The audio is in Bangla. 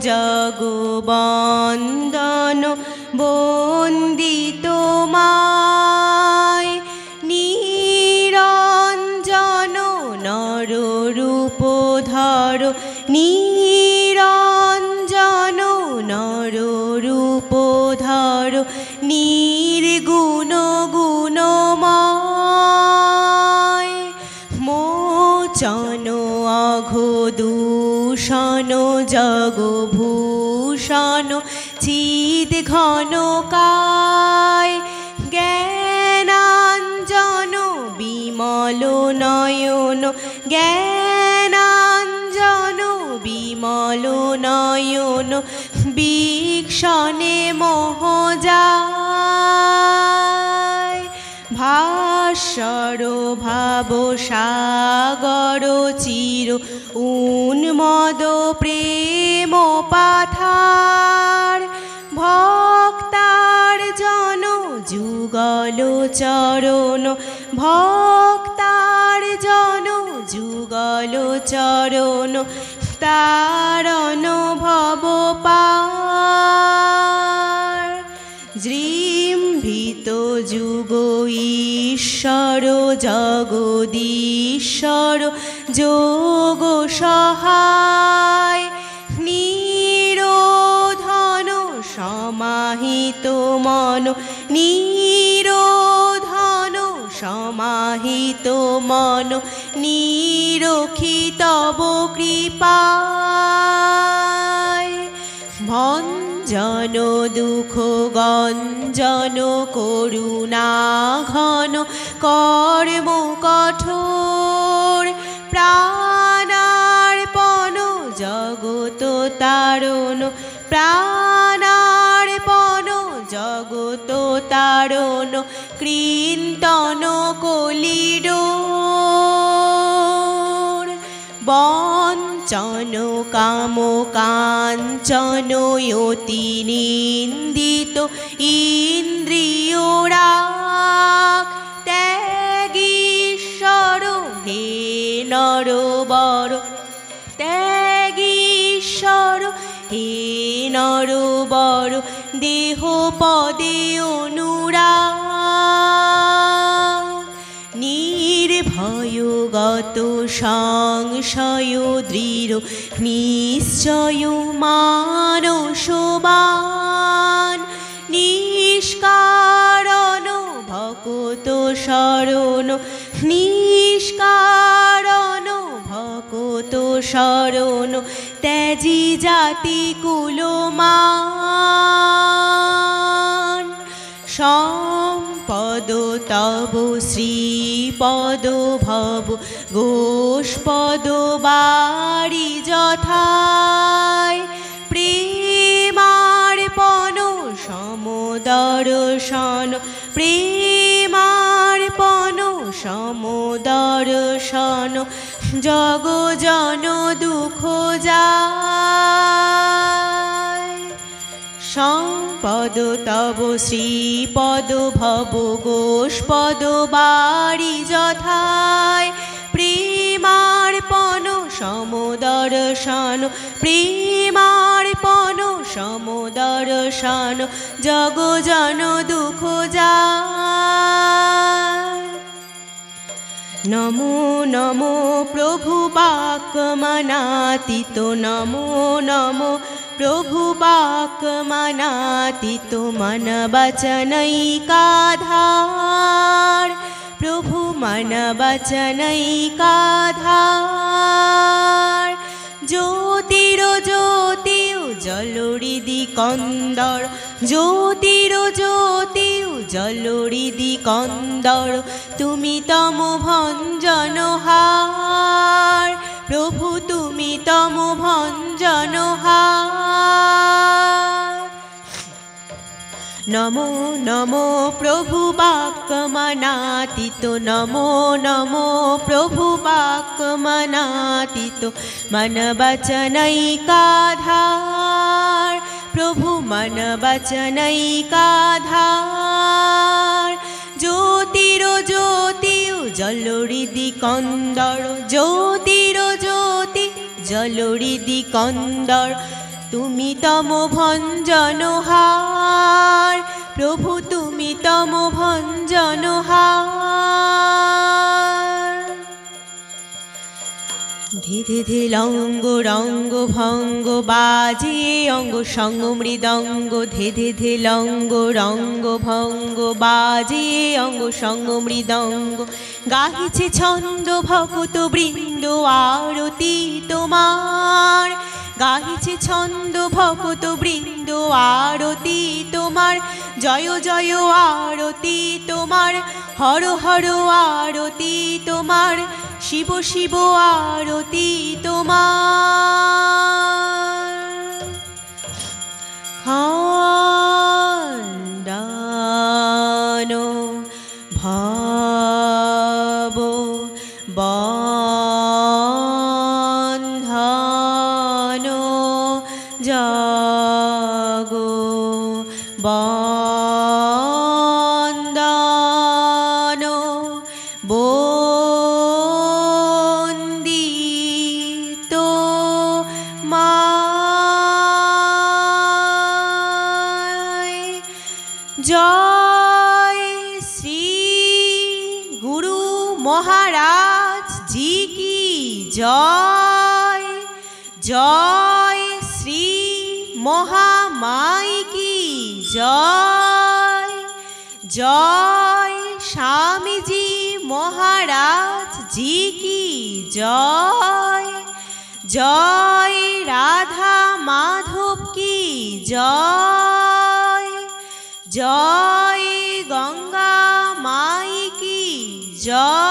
জগবন্দন বন্দিত মায় নিরঞ্জন নররূপধর নিরঞ্জন নররূপধর নির্গুণ গুণময় মোচন অঘদূষণ জগভূষণ চিদ ঘনকায় জ্ঞানাঞ্জন বিমল নয়ন জ্ঞানাঞ্জন বিমল নয়ন বীক্ষণে মোহজায় ভাস্বর ভাব সাগর চির উন্মদ প্রেম পাথার ভক্তার জন যুগল চরণ ভক্তার জন যুগল চরণ তারণ ভব পার জৃম্ভিত যুগ ঈশ্বর জগদীশ্বর যোগ সহায় নিরোধন সমাহিত মন নিরোধন সমাহিত মন নিরখিতব কৃপায় ভঞ্জন দুঃখ গঞ্জন করুণা ঘন কর্ম কঠোর প্রাণার্পণ জগত তারণ প্রাণার্পণ জগত তারণ কীর্তন কলিডোর বঞ্চন কাম কাঞ্চন অতি নিন্দিত ইন্দ্রিয় রাগ ত্যাগীশ্বর হে নরবর ত্যাগীশ্বর হে নরবর দেহ পদে অনুরাগ নির্ভয়গত সংশয় দৃঢ় নিশ্চয় মানসবান নিষ্কারণ ভকত শরণ নিষ্কারণ ভকত শরণ ত্যাজি জাতি কুলমান সম্পদ তব শ্রীপদ ভব গোষ্পদ বাড়ি যথায় প্রেমার্পণ সমদর্শন প্রেমার্পণ সমদর্শন জগজন দুঃখ যায় সম্পদ তব শ্রীপদ ভব গোষ্পদ বাড়ি যথায় প্রেমার্পণ সমদর্শন প্রেমার্পণ সমদর্শন জগজন দুঃখ যায় নমো নমো প্রভু বাক্যমনাতীত নমো নমো প্রভু বাক্যমনাতীত মন বচনৈকাধার প্রভু মন বচনৈকাধার জ্যোতির জ্যোতি জলরিদি কন্দর জ্যোতির জ্যোতি জলরিদি কন্দর তুমি তম ভঞ্জনহার প্রভু তুমি তম ভঞ্জনহার নমো নমো প্রভু বাক্যমনাতীত নমো নমো প্রভু বাক্যমনাতীত মন বচনৈকাধার প্রভু মন বচনৈকাধার জ্যোতির জ্যোতি জলরিদি কন্দর জ্যোতির জ্যোতি জলরিদি কন্দর তুমি তম ভঞ্জনহার প্রভু তুমি তম ভঞ্জনহার ধে ধে ধে লঙ্গ রঙ্গ ভঙ্গ বাজে অঙ্গ সঙ্গ মৃদঙ্গ ধে ধে ধে লঙ্গ রঙ্গ ভঙ্গ বাজে অঙ্গ সঙ্গ মৃদঙ্গ গাহিছে ছন্দ ভকত বৃন্দ আরতি তোমার গাহিছে ছন্দ ভকত বৃন্দ আরতি তোমার জয় জয় আরতি তোমার হর হর আরতি তোমার শিব শিব আরতি তোমার খান্ডানো ভাব বন্ধানো জাগো বন্দানো বন্দিত মায় জয় শ্রী গুরু মহারাজ জি কি জয় জয় শ্রী মহামাই কি জয় জয় স্বামীজি মহারাজ জি কি জয় জয় রাধা মাধব কি জয় জয় গঙ্গা মাই কি জয়।